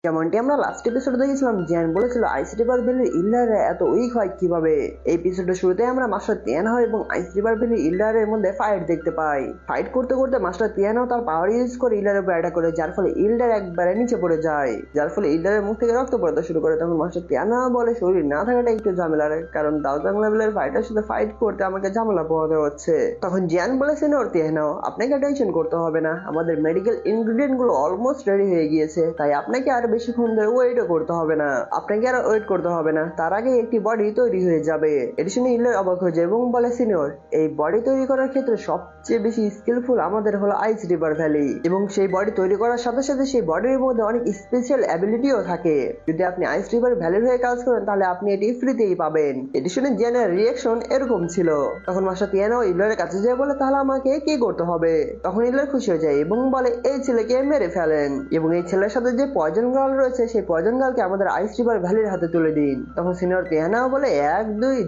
যেমনটি আমরা লাস্ট এপিসোডে দেখেছিলাম, জিয়ান বলেছিল আইস রিভার ভ্যালির ইল্ডাররা এত উইক হয় কিভাবে। এই এপিসোডের শুরুতে আমরা মাস্টার তিয়ানহা এবং আইস রিভার ভ্যালির ইল্ডারের মধ্যে ফাইট দেখতে পাই। ফাইট করতে করতে মাস্টার তিয়ানহা তার পাওয়ার ইউজ করে ইল্ডারের উপর অ্যাটাক করে, যার ফলে ইল্ডার একবারে নিচে পড়ে যায়, যার ফলে ইল্ডারের মুখ থেকে রক্ত পড়তে শুরু করে। তখন মাস্টার তিয়ানহা বলে শরীর না থাকাটা একটু ঝামেলার, কারণ দাউজাং লেভেলের ফাইটার সাথে ফাইট করতে আমাকে ঝামেলা পোহাতে হচ্ছে। তখন জিয়ান বলে সিনিয়র তিয়ানহা, আপনাকে টেনশন করতে হবে না, আমাদের মেডিকেল ইনগ্রেডিয়েন্ট গুলো অলমোস্ট রেডি হয়ে গিয়েছে, তাই আপনাকে আর বেশিক্ষণ ধরে ওয়েটও করতে হবে না, আপনাকে আর ওয়েট করতে হবে না, তার আগে একটি বডি তৈরি হয়ে যাবে। এটি শুনে ইল্ডার অবাক হয়ে যায় এবং বলে সিনিয়র, এই বডি তৈরি করার ক্ষেত্রে সবচেয়ে বেশি স্কিলফুল আমাদের হলো আইস রিভার ভ্যালি, এবং সেই বডি তৈরি করার সাথে সাথে সেই বডির মধ্যে অনেক স্পেশাল অ্যাবিলিটিও থাকে। যদি আপনি আইস রিভার ভ্যালির হয়ে কাজ করেন তাহলে আপনি এটি ফ্রিতেই পাবেন। এটি শুনে জিয়ানের রিয়াকশন এরকম ছিল। তখন মাস্টার তিয়ানহা ইল্ডারের কাছে যেয়ে বলে তাহলে আমাকে কি করতে হবে। তখন ইল্ডার খুশি হয়ে যায় এবং বলে এই ছেলেকে মেরে ফেলেন, এবং এই ছেলের সাথে যে পয়জন গার্ল রয়েছে সেই পয়জন গার্লকে আমাদের আইস রিভার ভ্যালির হাতে তুলে দিন। তখন সিনিয়র তিয়ানহা বলে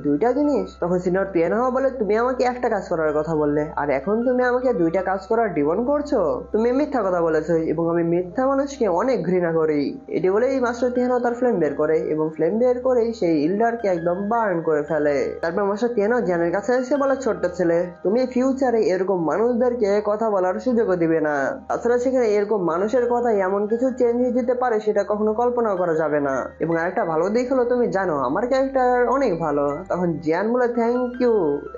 দুইটা জিনিস। তখন সিনিয়র তিয়ানহা বলে তুমি আমাকে একটা কাজ করার কথা বললে, আর এখন তুমি আমাকে দুইটা কাজ করার ডিমান্ড করছো, তুমি মিথ্যা কথা বলেছো, এবং আমি মিথ্যা মানুষকে অনেক ঘৃণা করি। এটি বলে এই মাস্টার তিয়ানহা তার ফ্লেম বের করে, এবং ফ্লেম বের করে সেই ইল্ডারকে একদম বার্ন করে ফেলে। তারপর মাস্টার তিয়ানহা জিয়ানের কাছে এসে বলে ছোট্ট ছেলে, তুমি ফিউচারে এরকম মানুষদেরকে কথা বলার সুযোগও দিবে না, তাছাড়া সেখানে এরকম মানুষের কথা এমন কিছু চেঞ্জ হয়ে যেতে পারে সেটা কখনো কল্পনা করা যাবে না, এবং আরেকটা ভালো দিক হলো তুমি জানো আমার ক্যারেক্টার অনেক ভালো। তখন জিয়ান বলে থ্যাংক ইউ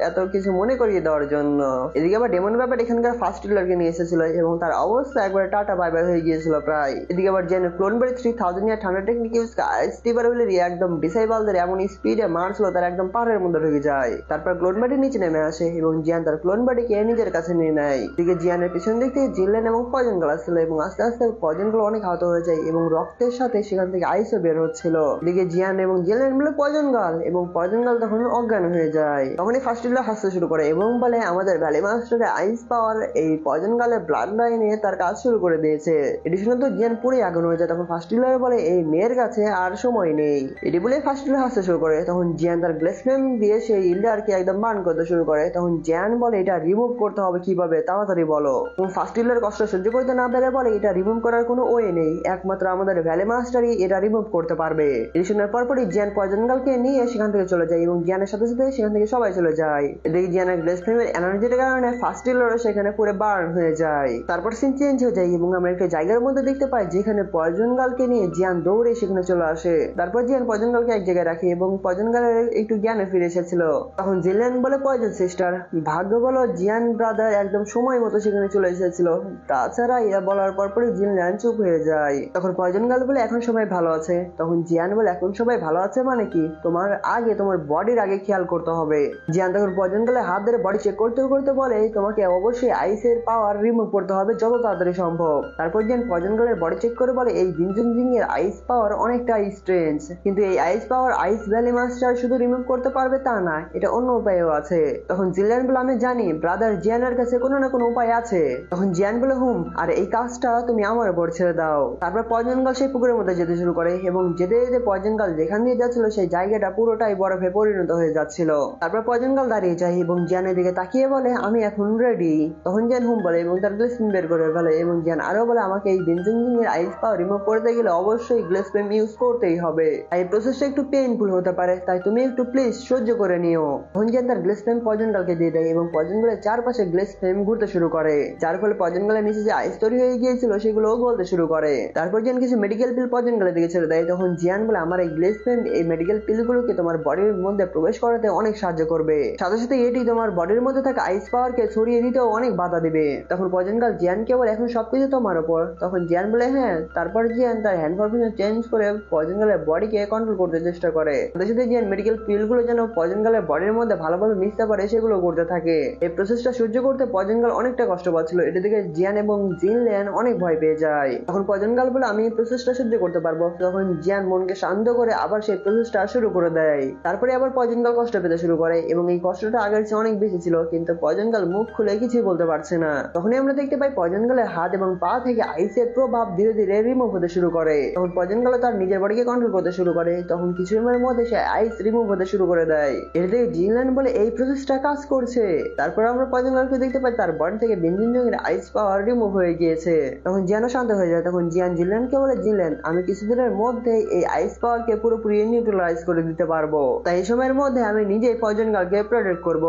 এত কিছু মনে করিয়ে দেওয়ার জন্য। এদিকে আবার ডেমন ব্যাপার এখানকার ফার্স্ট ইল্ডারকে নিয়ে এসেছিল এবং তার অবস্থা একবারে টাটা বাই বাই হয়ে গিয়েছিল প্রায়। এদিকে আবার জিয়ানের ক্লোনবাড়ি 3000 ইয়ার ঠান্ডা টেকনিক ইউজ আইস রিভার ভ্যালির একদম ডিসাইবলদের এমন স্পিডে মারছিল তার একদম পাহাড়ের মধ্যে ঢুকে যায়। তারপর ক্লোনবাড়ি নিচে নেমে আসে এবং জিয়ান তার ক্লোনবাড়িকে নিজের কাছে নিয়ে নেয়। এদিকে জিয়ানের পিছন দিক থেকে জিলেন এবং পয়জন গাল আসছিল, এবং আস্তে আস্তে পয়জন গুলো অনেক আহত হয়ে যায় এবং রক্তের সাথে সেখান থেকে আইসও বের হচ্ছিল। এদিকে জিয়ান এবং জিলেন মিলে পয়জন গাল, এবং পয়জন গাল তখন অজ্ঞান হয়ে যায়। তখনই ফার্স্ট ইল্ডার হাসতে শুরু করে এবং বলে আমাদের ভ্যালি মাস্টারের আইস পাওয়ার এই পয়জন গালের ব্লাড লাইনে তার কাজ শুরু করে দিয়েছে। এটি শুনে তো জিয়ান পুরোই আগুন হয়ে যায়। তখন ফার্স্ট ইল্ডার বলে এই মেয়ের কাছে আর সময় নেই। এটি বলে ফার্স্ট ইল্ডার হাসতে শুরু করে। তখন জিয়ান তার গ্লেস ফ্লেম দিয়ে সেই ইল্ডারকে একদম বার্ন করতে শুরু করে। তখন জিয়ান বলে এটা রিমুভ করতে হবে কিভাবে, তাড়াতাড়ি বলো। এবং ফার্স্ট ইল্ডার কষ্ট সহ্য করতে না পেরে বলে এটা রিমুভ করার কোনো ওয়ে নেই, একমাত্র আমাদের ভ্যালি মাস্টারই এটা রিমুভ করতে পারবে। এই শোনার পরপরই জিয়ান পয়জন গালকে নিয়ে সেখান থেকে চলে যায়, এবং জিয়ানের সাথে সাথে সেখান থেকে সবাই চলে যায়। এদিকে জিয়ানের গ্লেস ফ্লেমের এনার্জির কারণে ফার্স্ট ইল্ডার সেখানে পুরো বার্ন হয়ে যায়। তারপর সিন চেঞ্জ হয়ে যায় এবং আমরা একটা জায়গার মধ্যে দেখতে পাই যেখানে পয়জন গালকে নিয়ে জিয়ান দৌড়ে সেখানে চলে আসে। তারপর জিয়ান পয়জন গালকে এক জায়গায় রাখে এবং পয়জন গালের একটু জ্ঞানে ফিরে এসেছিল। তখন জিলেন বলে পয়জন সিস্টার ভাগ্য বলো জিয়ান ব্রাদার একদম সময় মতো সেখানে চলে এসেছিল, তাছাড়া এরা বলার পরপরই জিলেন চুপ হয়ে যায়। তখন পয়জন গাল বলে এখন সবাই ভালো আছে। তখন জিয়ান বলে এখন সবাই ভালো আছে মানে কি, তোমার আগে তোমার বডির আগে খেয়াল করতে হবে। জিয়ান তখন পয়জন গালে হাত ধরে বডি চেক করতে করতে বলে তোমাকে অবশ্যই আইসের পাওয়ার রিমুভ করতে হবে যত তাড়াতাড়ি সম্ভব। তারপর জিয়ান পয়জন গালের বডি চেক করে বলে এই জিনজুং জিং এর আইস পাওয়ার অনেকটা স্ট্রেঞ্জ, কিন্তু এই আইস পাওয়ার আইস ভ্যালি মাস্টার শুধু রিমুভ করতে পারবে তা না, এটা অন্য উপায়ও আছে। তখন জিলেন বলে আমি জানি ব্রাদার জিয়ানের কাছে কোনো না কোনো উপায় আছে। তখন জিয়ান বলে হুম, আর এই কাজটা তুমি আমার উপর ছেড়ে দাও। তারপর পয়জন গাল সেই পুকুরের মধ্যে যেতে শুরু করে, এবং যেতে যেতে পয়জন গাল যেখান দিয়ে যাচ্ছিল সেই জায়গাটা পুরোটাই বরফে পরিণত হয়ে যাচ্ছিল। তারপর পয়জন গাল দাঁড়িয়ে যায় এবং জিয়ানের দিকে তাকিয়ে বলে আমি এখন রেডি। তখন জিয়ান হুম বলে এবং তার গ্লেস ফ্লেম বের করে ফেলে, এবং জিয়ান আরো বলে আমাকে এই জিনজুং জিং এর আইস পাওয়ার রিমুভ করতে গেলে অবশ্যই গ্লেস ফ্লেম ইউজ করতেই হবে, এই প্রসেসটা একটু পেইনফুল হতে পারে, তাই তুমি একটু প্লিজ সহ্য করে নিও। তখন জিয়ান তার গ্লেস ফ্লেম পয়জন গালকে দিয়ে দেয় এবং পয়জন গালের চারপাশে গ্লেস ফ্লেম ঘুরতে শুরু করে, যার ফলে পয়জন গালের নিচে যে আইস তৈরি হয়ে গিয়েছিল সেগুলো গলতে শুরু করে। তারপর জিয়ান কিছু মেডিকেল পিল পয়জন গালের দিকে ছেড়ে দেয়। তখন জিয়ান বলে আমার এই গ্লেস ফ্লেম এই মেডিকেল পিলগুলোকে তোমার বডির মধ্যে প্রবেশ করাতে অনেক সাহায্য করবে, সাথে সাথে এটি তোমার বডির মধ্যে থাকা আইস পাওয়ারকে ছড়িয়ে দিতেও অনেক বাধা দিবে। তখন পয়জন গাল জিয়ানকে বলে এখন সবকিছু তোমার উপর। তখন জিয়ান বলে হ্যাঁ। তারপর জিয়ান তার হ্যান্ড ফরমেশন চেঞ্জ করে পয়জন গালের বডিকে কন্ট্রোল করতে চেষ্টা করে, সাথে সাথে জিয়ান মেডিকেল পিলগুলো যেন পয়জন গালের বডির মধ্যে ভালোভাবে মিশতে পারে সেগুলো করতে থাকে। এই প্রসেসটা সহ্য করতে পয়জন গাল অনেকটা কষ্ট পাচ্ছিল, এটা দেখে জিয়ান এবং জিনলেন অনেক ভয় পেয়ে যায়। তখন পয়জন গাল বলে আমি এই প্রসেসটা সহ্য করতে পারবো। তখন জিয়ান মনকে শান্ত করে আবার সেই প্রসেসটা শুরু করে দেয়। তারপরে আবার পয়জন গাল কষ্ট পেতে শুরু করে, এবং এই কষ্টটা আগের চেয়ে অনেক বেশি ছিল, কিন্তু পয়জন গাল মুখ খুলে কিছুই বলতে পারছে না। তখনই আমরা দেখতে পাই পয়জন গালের হাত এবং পা থেকে আইসের প্রভাব ধীরে ধীরে রিমুভ হতে শুরু করে। তখন পয়জন গাল তার নিজের বডিকে কন্ট্রোল করতে শুরু করে। তখন কিছু সময়ের মধ্যে সে আইস রিমুভ হতে শুরু করে দেয়। এতে জিনল্যান্ড বলে এই প্রসেসটা কাজ করছে। তারপর আমরা পয়জন গালকে দেখতে পাই তার বডি থেকে জিনজুং এর আইস পাওয়ার রিমুভ হয়ে গিয়েছে। তখন জিয়ানও শান্ত হয়ে যায়। তখন জিয়ান জিনল্যান্ডকে বলে জিনল্যান্ড, আমি কিছুদিনের মধ্যে এই আইস পাওয়ারকে পুরোপুরি নিউট্রালাইজ করে দিতে পারবো, তাই এই সময়ের মধ্যে আমি নিজেই পয়জন গার্লকে প্রোটেক্ট করব।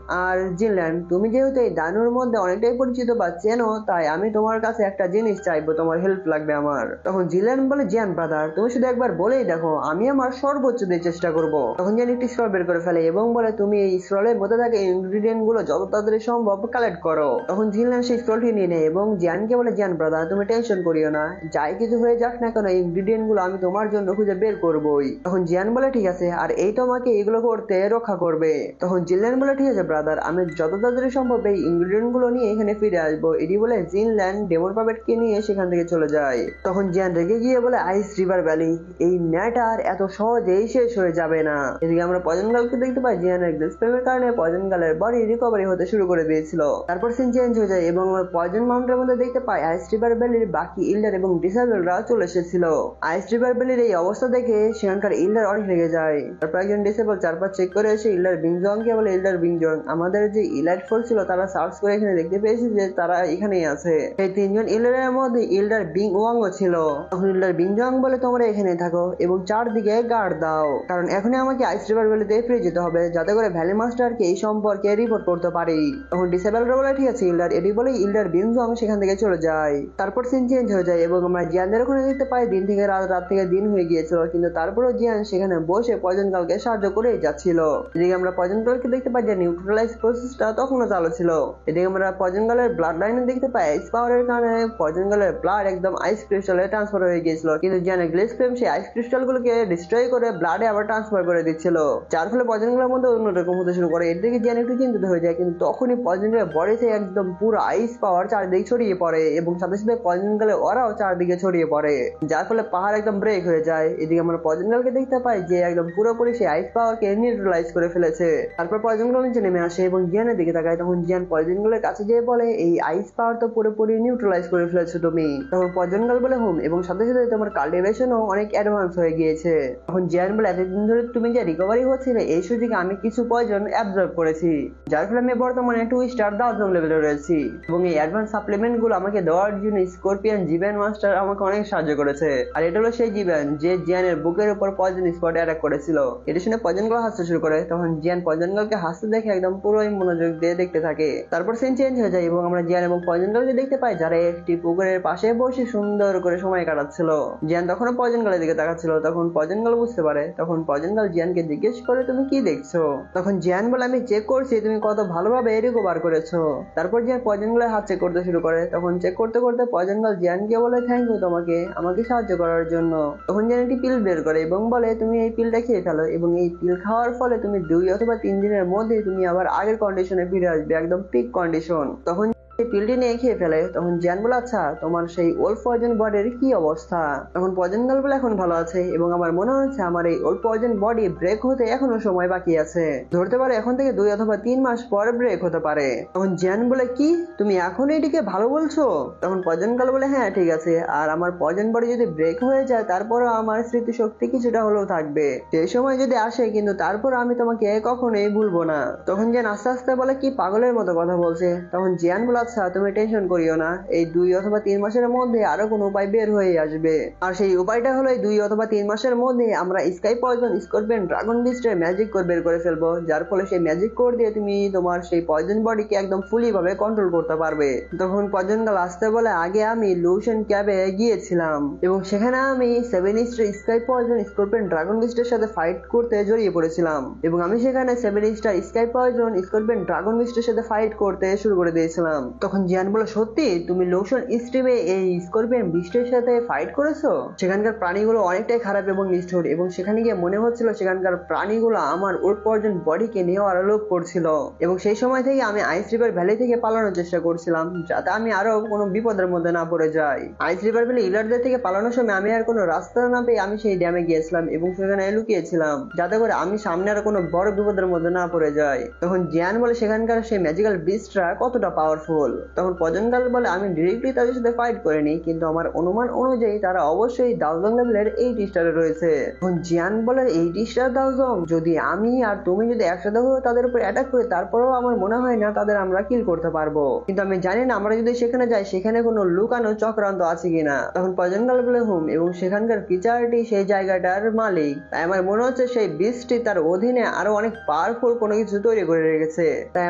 আর জিনল্যান্ড, তুমি যেহেতু এই দানুর মধ্যে অনেকটাই পরিচিত বা চেনো, তাই আমি তোমার কাছে একটা জিনিস চাইবো, তোমার হেল্প লাগবে আমার। তখন জিনল্যান্ড বলে, জিয়ান ব্রাদার, তুমি শুধু একবার বলেই দেখো, আমি আমার সর্বোচ্চ দিয়ে চেষ্টা করব। তখন জিয়ান একটি স্ক্রল বের করে ফেলে এবং বলে, তুমি এই স্ক্রলের মধ্যে থাকা ইনগ্রিডিয়েন্ট গুলো যত তাড়াতাড়ি সম্ভব কালেক্ট করো। তখন জিনল্যান্ড সেই স্ক্রলটি নিয়ে নেয় এবং জিয়ানকে বলে, জিয়ান ব্রাদার, তুমি টেনশন করিও না, যাই কিছু হয়ে যাক না কেন ইনগ্রিডিয়েন্ট গুলো আমি তোমার জন্য খুঁজে বের করবোই। তখন জিয়ান বলে, ঠিক আছে, আর এই তোমাকে এগুলো করতে রক্ষা করবে। তখন জিনল্যান্ড বলে, ঠিক আছে ব্রাদার, আমি যত তাড়াতাড়ি সম্ভব এই ইনগ্রিডিয়েন্ট গুলো নিয়ে এখানে ফিরে আসবো। এটি বলে জিনল্যান্ড ডেমন পাপেটকে নিয়ে সেখান থেকে চলে যায়। তখন জিয়ান রেগে গিয়ে বলে, আইস রিভার ভ্যালি, এই ম্যাটার এত সহজেই শেষ হয়ে যাবে না। এদিকে আমরা পয়জন গার্লকে দেখতে পাই, জিয়ানের গ্লিসপ্রেমের কারণে পয়জন গার্লের বডি রিকভারি হতে শুরু করে দিয়েছিল। তারপর সিন চেঞ্জ হয়ে যায় এবং আমরা পয়জন মাউন্টের মধ্যে দেখতে পাই আইস রিভার ভ্যালির বাকি ইল্ডার এবং ডিসেবলরা চলে এসেছিল। আইস রিভার ভ্যালির এই অবস্থা দেখে সেখানকার ইল্ডার অনেক রেগে যায়। তারপর একজন ডিসেবল চারপাশ চেক করে এসে ইল্ডার বিংজংকে বলে, ইল্ডার বিংজং, আমাদের যে ইলাইট ফোর্স ছিল তারা সার্চ করে এখানে দেখতে পেয়েছে যে তারা এখানেই আছে। এই তিনজন ইল্ডারের মধ্যে ইল্ডার বিং ওয়াংও ছিল। তখন ইল্ডার বিংজং বলে, তোমরা এখানে থাকো এবং চারদিকে গার্ড দাও, কারণ এখনই আমাকে আইস রিভার ভ্যালিতে ফিরে যেতে হবে যাতে করে ভ্যালি মাস্টারকে এই সম্পর্কে রিপোর্ট করতে পারি। তখন ডিসেবলরা বলে, ঠিক আছে ইল্ডার, এটি বলে ইল্ডার বিংজং সেখান থেকে চলে যায়। তারপর সিন চেঞ্জ হয়ে যায় এবং আমরা জিয়ানদের ওখানে দেখতে পাই দিন থেকে রাত, রাত থেকে দিন হয়ে গিয়েছিল, কিন্তু তারপরও জিয়ান সেখানে বসে পয়জন গার্লকে সাহায্য করেই যাচ্ছিল। এদিকে আমরা পয়জন গার্লকে দেখতে পাই যে নিউট্রালাইজ প্রসেসটা তখনও চালু ছিল। এদিকে আমরা পয়জন গার্লের ব্লাড লাইনে দেখতে পাই আইস পাওয়ারের কারণে পয়জন গার্লের ব্লাড একদম আইস ক্রিস্টালে ট্রান্সফার হয়ে গিয়েছিল, কিন্তু জিয়ানের গ্লিসপ্রেম সেই আইস ক্রিস্টাল গুলোকে ডিস্ট্রয় করে ব্লাডে আবার ট্রান্সফার করে দিচ্ছিল, যার ফলে পয়জন গার্লের মধ্যে অন্যরকম হতে শুরু করে। এদিকে জিয়ান একটু চিন্তিত হয়ে যায়, কিন্তু তখনই পয়জন গার্লের বডিতে একদম পুরো আইস পাওয়ার চারিদিকে ছড়িয়ে পড়ে এবং সাথে সাথে পয়জন গার্লের ওরাও চারদিকে ছড়িয়ে পড়ে, যার ফলে পাহাড় একদম ব্রেক হয়ে যায়। এদিকে আমরা পয়জন গার্লকে দেখতে পাই যে একদম পুরোপুরি সেই আইস পাওয়ারকে নিউট্রালাইজ করে ফেলেছে। তারপর পয়জন গার্ল নিচে নেমে আসে এবং জিয়ানের দিকে তাকায়। তখন জিয়ান পয়জন গার্লের কাছে যেয়ে বলে, এই আইস পাওয়ার তো পুরোপুরি নিউট্রালাইজ করে ফেলেছো তুমি। তখন পয়জন গার্ল বলে, হুম, এবং সাথে সাথে তোমার কাল্টিভেশনও অনেক অ্যাডভান্স হয়ে গিয়েছে। তখন জিয়ান বলে, এতদিন ধরে তুমি যে রিকভারি হচ্ছিলে এই সুযোগে আমি কিছু পয়জন অ্যাবজর্ব করেছি, যার ফলে আমি বর্তমানে 2 স্টার 10 লেভেলে রয়েছি এবং এই অ্যাডভান্স সাপ্লিমেন্ট গুলো আমাকে দেওয়ার জন্য স্করপিয়ন জিবেন মাস্টার আমাকে অনেক সাহায্য করেছে। আর এটা হলো সেই জিবেন যে জিয়ানের বুকের উপর পয়জন স্পট অ্যাটাক করেছিল। এটা শুনে পয়জন গার্ল হাসতে শুরু করে। তখন জিয়ান পয়জন গার্লকে হাসতে দেখে একদম পুরোই মনোযোগ দিয়ে দেখতে থাকে। তারপর সিন চেঞ্জ হয়ে যায় এবং আমরা জিয়ান এবং পয়জন গার্লকে দেখতে পাই যারা একটি পুকুরের পাশে বসে সুন্দর করে সময় কাটাচ্ছিল। জিয়ান তখনও পয়জন গার্লের দিকে তাকাচ্ছিল। তখন পয়জন গার্ল বুঝতে পারে। তখন পয়জন গার্ল জিয়ানকে জিজ্ঞেস করে, তুমি কি দেখছো? তখন জিয়ান বলে, আমি চেক করছি তুমি কত ভালোভাবে রিকভার করেছো। তারপর জিয়ান পয়জন গার্লের হাত চেক করতে শুরু করে। তখন চেক করতে করতে পয়জন গার্ল জিয়ানকে বলে, থ্যাংক ইউ তোমাকে আমাকে সাহায্য করার জন্য। তখন জিয়ান একটি পিল বের করে এবং বলে, তুমি এই পিলটা খেয়ে ফেলো এবং এই পিল খাওয়ার ফলে তুমি 2 অথবা 3 দিনের মধ্যে তুমি আবার আগের কন্ডিশনে ফিরে আসবে, একদম পিক কন্ডিশন। তখন এই পিলটি নিয়ে খেয়ে ফেলে। তখন জিয়ান বলে, আচ্ছা তোমার সেই ওল্ড পয়জন বডির কি অবস্থা? তখন পয়জন গার্ল বলে, এখন ভালো আছে এবং আমার মনে হচ্ছে আমার এই ওল্ড পয়জন বডি ব্রেক হতে এখনো সময় বাকি আছে, ধরতে পারে এখন থেকে 2 অথবা 3 মাস পরে ব্রেক হতে পারে। তখন জিয়ান বলে, কি তুমি এখন এটিকে ভালো বলছো? তখন পয়জন গার্ল বলে, হ্যাঁ ঠিক আছে, আর আমার পয়জন বডি যদি ব্রেক হয়ে যায় তারপরও আমার স্মৃতিশক্তি কিছুটা হলেও থাকবে, সেই সময় যদি আসে, কিন্তু তারপর আমি তোমাকে কখনোই ভুলবো না। তখন জিয়ান আস্তে আস্তে বলে, কি পাগলের মতো কথা বলছে? তখন জিয়ান বলে, আচ্ছা তুমি টেনশন করিও না, এই 2 অথবা 3 মাসের মধ্যে আরো কোনো উপায় বের হয়ে আসবে, আর সেই উপায়টা হলো এই 2 অথবা 3 মাসের মধ্যে আমরা স্কাই পয়জন স্করপিয়ন ড্রাগন বিস্টের ম্যাজিক কোড বের করে ফেলবো, যার ফলে সেই ম্যাজিক কোড দিয়ে তুমি তোমার সেই পয়জন বডিকে একদম ফুলি ভাবে কন্ট্রোল করতে পারবে। তখন পয়জন গার্ল আসতে বলে, আগে আমি লুশন ক্যাবে গিয়েছিলাম এবং সেখানে আমি 7 star sky poison scorpion dragon বিস্টের সাথে ফাইট করতে জড়িয়ে পড়েছিলাম এবং আমি সেখানে 7 star sky poison scorpion dragon বিস্টের সাথে ফাইট করতে শুরু করে দিয়েছিলাম। তখন জিয়ান বলে, সত্যি তুমি লোশন স্ট্রিমে এই স্করপিয়ন বিস্টের সাথে ফাইট করেছো? সেখানকার প্রাণীগুলো অনেকটাই খারাপ এবং নিষ্ঠুর এবং সেখানে গিয়ে মনে হচ্ছিল সেখানকার প্রাণীগুলো আমার ওল্ড পয়জন বডিকে নেওয়ার লোভ করছিল এবং সেই সময় থেকে আমি আইস রিভার ভ্যালি থেকে পালানোর চেষ্টা করছিলাম যাতে আমি আরো কোনো বিপদের মধ্যে না পড়ে যাই। আইস রিভার ভ্যালি ইলারদের থেকে পালানোর সময় আমি আর কোনো রাস্তা না পেয়ে আমি সেই ড্যামে গিয়েছিলাম এবং সেখানে লুকিয়েছিলাম যাতে করে আমি সামনে আর কোনো বড় বিপদের মধ্যে না পড়ে যাই। তখন জিয়ান বলে, সেখানকার সেই ম্যাজিক্যাল বিস্টরা কতটা পাওয়ারফুল? পাওয়ারফুল। তখন পজন গার্ল বলে আমি ডিরেক্টলি তাদের সাথে ফাইট করিনি, কিন্তু আমার অনুমান অনুযায়ী তারা অবশ্যই দাওজং লেভেলের 8 স্টারে রয়েছে। তখন জিয়ান বলে 8 স্টার দাওজং, যদি আমি আর তুমি যদি একসাথে হয়ে তাদের উপর অ্যাটাক করি তারপরেও আমার মনে হয় না তাদের আমরা কিল করতে পারবো, কিন্তু আমি জানি না আমরা যদি সেখানে যাই সেখানে কোনো লুকানো চক্রান্ত আছে কিনা। তখন পজন গার্ল বলে এবং সেখানকার ফিচারটি সেই জায়গাটার মালিক, তাই আমার মনে হচ্ছে সেই বিস্টটি তার অধীনে আরো অনেক পাওয়ারফুল কোনো কিছু তৈরি করে রেখেছে, তাই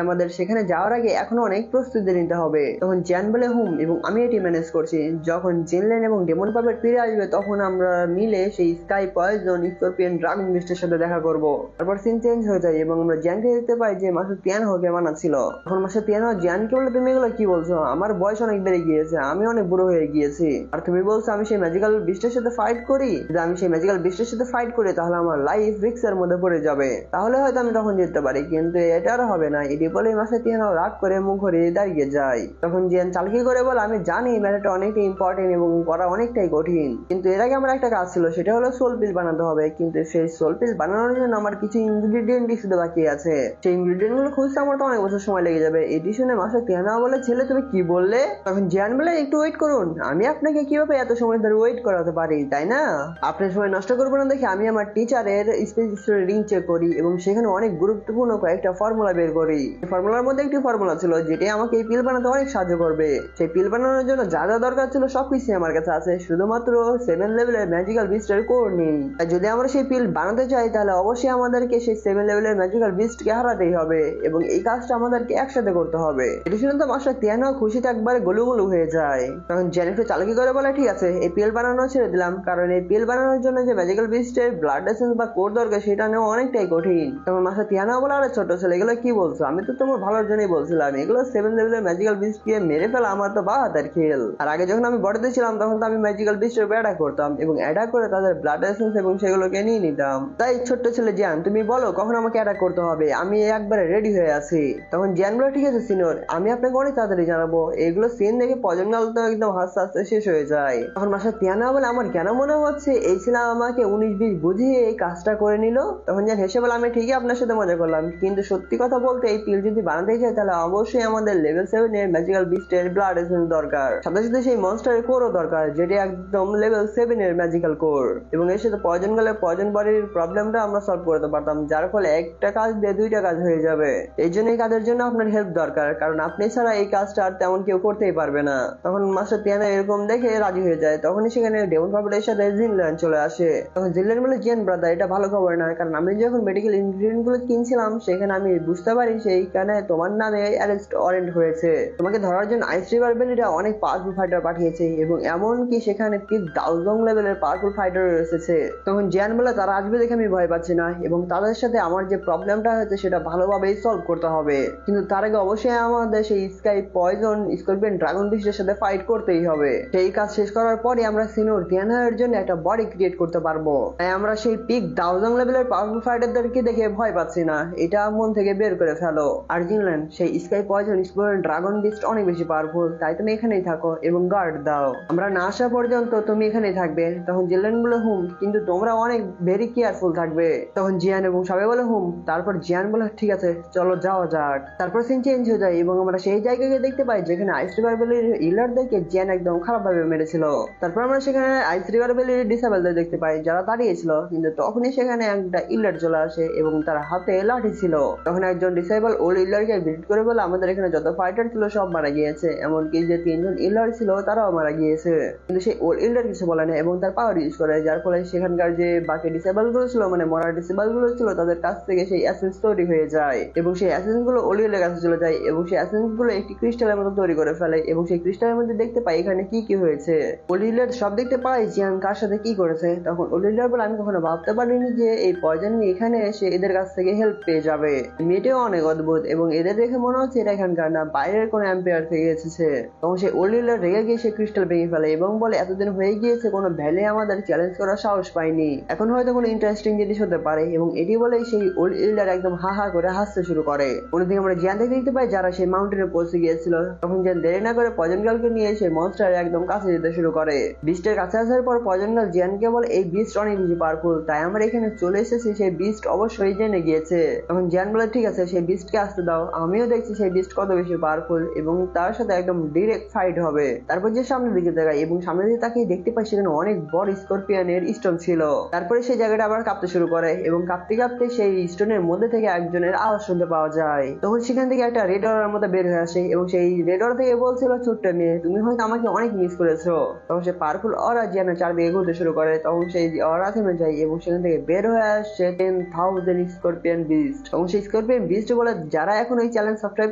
আমাদের সেখানে যাওয়ার আগে এখনো অনেক প্রস্তুতি নিতে হবে। তখন জিয়ান বলে এবং আমি এটি ম্যানেজ করছি, যখন জিনলেন এবং ডেমন পাপেট ফিরে আসবে তখন আমরা মিলে সেই স্কাই পয়জন স্করপিয়ন ড্রাগন বিস্টের সাথে দেখা করব। তারপর সিন চেঞ্জ হয়ে যায় এবং আমরা জিয়ানকে দেখতে পাই যে মাসুদ তিয়ানহোকে মানাচ্ছিল। তখন মাসুদ তিয়ানহো জিয়ানকে বলে তুমি এগুলো কি বলছো, আমার বয়স অনেক বেড়ে গিয়েছে, আমি অনেক বুড়ো হয়ে গিয়েছি, আর তুমি বলছো আমি সেই ম্যাজিক্যাল বিস্টের সাথে ফাইট করি। যদি আমি সেই ম্যাজিক্যাল বিস্টের সাথে ফাইট করি তাহলে আমার লাইফ রিস্কের মধ্যে পড়ে যাবে, তাহলে হয়তো আমি তখন জিততে পারি, কিন্তু এটা আর হবে না। এটি বলে মাসুদ তিয়ানহো রাগ করে মুখ ঘুরিয়ে দাঁড়িয়ে যায়। তখন জিয়ান চালকি করে বলে আমি জানি ম্যাটারটা অনেকটাই ইম্পর্টেন্ট এবং করা অনেকটাই কঠিন, কিন্তু এর আগে আমার একটা কাজ ছিল, সেটা হলো সোল পিস বানাতে হবে, কিন্তু সেই সোল পিস বানানোর জন্য আমার কিছু ইনগ্রিডিয়েন্ট শুধু বাকি আছে, সেই ইনগ্রিডিয়েন্ট গুলো খুঁজতে আমার তো অনেক বছর সময় লেগে যাবে। এটি শুনে মাসুদ তিয়ানহো বলে ছেলে তুমি কি বললে? তখন জিয়ান বলে একটু ওয়েট করুন, আমি আপনাকে কিভাবে এত সময় ধরে ওয়েট করাতে পারি, তাই না? আপনার সময় নষ্ট করবো না দেখে আমি আমার টিচারের স্পেস রিং চেক করি এবং সেখানে অনেক গুরুত্বপূর্ণ কয়েকটা ফর্মুলা বের করি। ফর্মুলার মধ্যে একটি ফর্মুলা ছিল যেটি আমাকে এই পিল বানাতে অনেক সাহায্য করবে। সেই পিল বানানোর জন্য যা যা দরকার ছিল সবকিছু আমার কাছে আছে, শুধুমাত্র 7 লেভেলের ম্যাজিক্যাল বিস্টের কোর নেই। যদি আমরা সেই পিল বানাতে চাই তাহলে অবশ্যই আমাদেরকে সেই 7 লেভেলের ম্যাজিক্যাল বিস্টকে হারাতেই হবে এবং এই কাজটা আমাদেরকে একসাথে করতে হবে। এটি শুনে তো মাস্টার তিয়ানহো খুশিতে একবারে গলুগলু হয়ে যায়। তখন জিয়ান একটু চালাকি করে বলে ঠিক আছে এই পিল বানানো ছেড়ে দিলাম, কারণ এই পিল বানানোর জন্য যে ম্যাজিক্যাল বিস্টের ব্লাড এসেন্স বা কোর দরকার সেটা নেওয়া অনেকটাই কঠিন। তখন মাস্টার তিয়ানহো বলে আরে ছোট ছেলে এগুলো কি বলছো, আমি তো তোমার ভালোর জন্যই বলছিলাম, এগুলো 7 লেভেলের ম্যাজিক্যাল বিস্টকে মেরে ফেলা আমার তো বা হাতের খেল। আর আগে যখন আমি বড়তে ছিলাম তখন তো আমি ম্যাজিক্যাল বিস্টের উপর অ্যাটাক করতাম এবং অ্যাটাক করে তাদের ব্লাড এসেন্স এবং সেগুলোকে নিয়ে নিতাম। তাই ছোট্ট ছেলে জিয়ান তুমি বলো কখন আমাকে অ্যাটাক করতে হবে, আমি একবারে রেডি হয়ে আছি। তখন জিয়ান বলে ঠিক আছে সিনিয়র, আমি আপনাকে অনেক তাড়াতাড়ি জানাবো। এগুলো সিন দেখে পজন গাল তো একদম হাসতে হাসতে শেষ হয়ে যায়। তখন মাস্টার তিয়ানহো বলে আমার কেন মনে হচ্ছে এই ছেলে আমাকে 19-20 বুঝিয়ে এই কাজটা করে নিল। তখন জিয়ান হেসে বলে আমি ঠিকই আপনার সাথে মজা করলাম, কিন্তু সত্যি কথা বলতে এই পিল যদি বানাতে চাই তাহলে অবশ্যই আমাদের লেভেল 7 এর ম্যাজিক্যাল বিস্টের ব্লাড এসেন্স দরকার, সাথে সাথে সেই মনস্টারের কোরও দরকার যেটি একদম লেভেল 7 এর ম্যাজিক্যাল কোর, এবং এর সাথে পয়জন গেলে পয়জন বডির প্রবলেমটা আমরা সলভ করতে পারতাম, যার ফলে একটা কাজ দিয়ে দুইটা কাজ হয়ে যাবে। এই জন্য এই কাজের জন্য আপনার হেল্প দরকার, কারণ আপনি ছাড়া এই কাজটা আর তেমন কেউ করতেই পারবে না। তখন মাস্টার তিয়ানহো এরকম দেখে রাজি হয়ে যায়। তখনই সেখানে ডেমন পাপেটের সাথে জিনলেন চলে আসে। তখন জিনলেন বলে জিয়ান ব্রাদার এটা ভালো খবর না, কারণ আমি যখন মেডিকেল ইনগ্রিডিয়েন্ট গুলো কিনছিলাম সেখানে আমি বুঝতে পারি সেইখানে তোমার নামে অ্যারেস্ট ওয়ারেন্ট হয়েছে, তোমাকে ধরার জন্য আইস রিভার ভ্যালিরা অনেক পাওয়ারফুল ফাইটার পাঠিয়েছে এবং এমনকি সেখানে 3000 লেভেলের পাওয়ারফুল ফাইটার এসেছে। তখন জিয়ান বলে তারা আসবে দেখে আমি ভয় পাচ্ছি না এবং তাদের সাথে আমার যে প্রবলেমটা হয়েছে সেটা ভালোভাবেই সলভ করতে হবে, কিন্তু তার আগে অবশ্যই আমাদের সেই স্কাই পয়জন স্করপিয়ন ড্রাগন বিস্টের সাথে ফাইট করতেই হবে। সেই কাজ শেষ করার পরে আমরা সিনিয়র তিয়ানহোর জন্য একটা বডি ক্রিয়েট করতে পারবো, তাই আমরা সেই পিক 1000 লেভেলের পাওয়ারফুল ফাইটারদেরকে দেখে ভয় পাচ্ছি না, এটা মন থেকে বের করে ফেলো। আর জিনলেন সেই sky poison scorpion dragon beast অনেক বেশি পাওয়ারফুল, তাই তুমি এখানেই থাকো এবং গার্ড দাও, আমরা না আসা পর্যন্ত তুমি এখানেই থাকবে। তখন জিনলেন বলে কিন্তু তোমরা অনেক ভেরি কেয়ারফুল থাকবে। তখন জিয়ান এবং সবাই বলে তারপর জিয়ান বলে ঠিক আছে চলো যাওয়া যাক। তারপর সিন চেঞ্জ হয়ে যায় এবং আমরা সেই জায়গাকে দেখতে পাই যেখানে আইস রিভার ভ্যালির ইলারদেরকে জিয়ান একদম খারাপ ভাবে মেরেছিল। তারপর আমরা সেখানে আইস রিভার ভ্যালির ডিসেবলদের দেখতে পাই যারা দাঁড়িয়েছিল, কিন্তু তখনই সেখানে একটা ইলার চলে আসে এবং তার হাতে লাঠি ছিল। তখন একজন ডিসেবল ওল্ড ইলারকে ভিজিট করে বলে আমাদের এখানে যত ফাইটার ছিল সব মারা গিয়েছে, এমনকি যে 3 জন ইলার ছিল তারাও মারা গিয়েছে, কিন্তু সেই ওল্ড ইলার কিছু বলে না এবং তার পাওয়ার ইউজ করে, যার ফলে সেখানকার যে বাকি ডিসেবল গুলো ছিল মানে মরা ডিসেবল গুলো ছিল তাদের কাছ থেকে সেই এসেন্স তৈরি হয়ে যায় এবং সেই এসেন্স গুলো ওলিলের কাছে চলে যায় এবং সেই এসেন্স গুলো একটি ক্রিস্টালের মতো তৈরি করে ফেলে এবং সেই ক্রিস্টালের মধ্যে দেখতে পাই এখানে কি কি হয়েছে। ওলিলের সব দেখতে পাই জিয়ান কার সাথে কি করেছে। তখন ওলিলের বলে আমি কখনো ভাবতে পারিনি যে এই পয়জন এখানে এসে এদের কাছ থেকে হেল্প পেয়ে যাবে, মেয়েটাও অনেক অদ্ভুত এবং এদের দেখে মনে হচ্ছে এটা এখানকার না, বাইরের কোনো এম্পায়ার থেকে এসেছে। তখন সেই ওলিলের রেগে গিয়ে সে ক্রিস্টাল ভেঙে ফেলে এবং বলে এতদিন হয়ে গিয়েছে কোনো ভ্যালি আমাদের চ্যালেঞ্জ করার সাহস পাইনি, এখন হয়তো কোনো ইন্টারেস্টিং জিনিস হতে পারে, এবং এটি বলে সেই ওল্ড ইল্ডার একদম হা হা করে হাসতে শুরু করে। অন্যদিকে আমরা জিয়ান দেখতে পাই যারা সেই মাউন্টেনে পৌঁছে গিয়েছিল। তখন জিয়ান দেরি না করে পয়জন গার্লকে নিয়ে সেই মনস্টার একদম কাছে যেতে শুরু করে। বিস্টের কাছে আসার পর পয়জন গার্ল জিয়ানকে বলে এই বিস্ট অনেক বেশি পাওয়ারফুল, তাই আমরা এখানে চলে এসেছি, সেই বিস্ট অবশ্যই জেনে গিয়েছে। তখন জিয়ান বলে ঠিক আছে সেই বিস্টকে আসতে দাও, আমিও দেখছি সেই বিস্ট কত বেশি পাওয়ারফুল। পাওয়ারফুল এবং তার সাথে একদম ডিরেক্ট ফাইট হবে। তারপর যে সামনের দিকে তাকায় এবং সামনের দিকে তাকিয়ে দেখতে পাই সেখানে অনেক বড় স্করপিয়নের স্টোন ছিল। তারপরে সেই জায়গাটা আবার কাঁপতে শুরু করে এবং কাঁপতে কাঁপতে সেই স্টোনের মধ্যে থেকে একজনের আওয়াজ শুনতে পাওয়া যায়। তখন সেখান থেকে একটা রেড অরার মতো বের হয়ে আসে এবং সেই রেড অরা থেকে বলছিল ছোট্ট মেয়ে, তুমি হয়তো আমাকে অনেক মিস করেছো। তখন সে পাওয়ারফুল অরা জিয়ানের চারদিকে ঘুরতে শুরু করে। তখন সেই অরা থেমে যায় এবং সেখান থেকে বের হয়ে আসছে 10,000 স্করপিয়ন বিস্ট। তখন সেই স্করপিয়ন বিস্ট বলে, যারা এখন এই চ্যানেল সাবস্ক্রাইব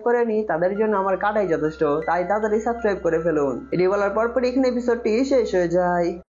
করেনি তাদের জন্য আমার কাটাই যথেষ্ট, তাই তাড়াতাড়ি সাবস্ক্রাইব করে ফেলুন। এটি বলার পরপর এখানে এপিসোডটি শেষ হয়ে যায়।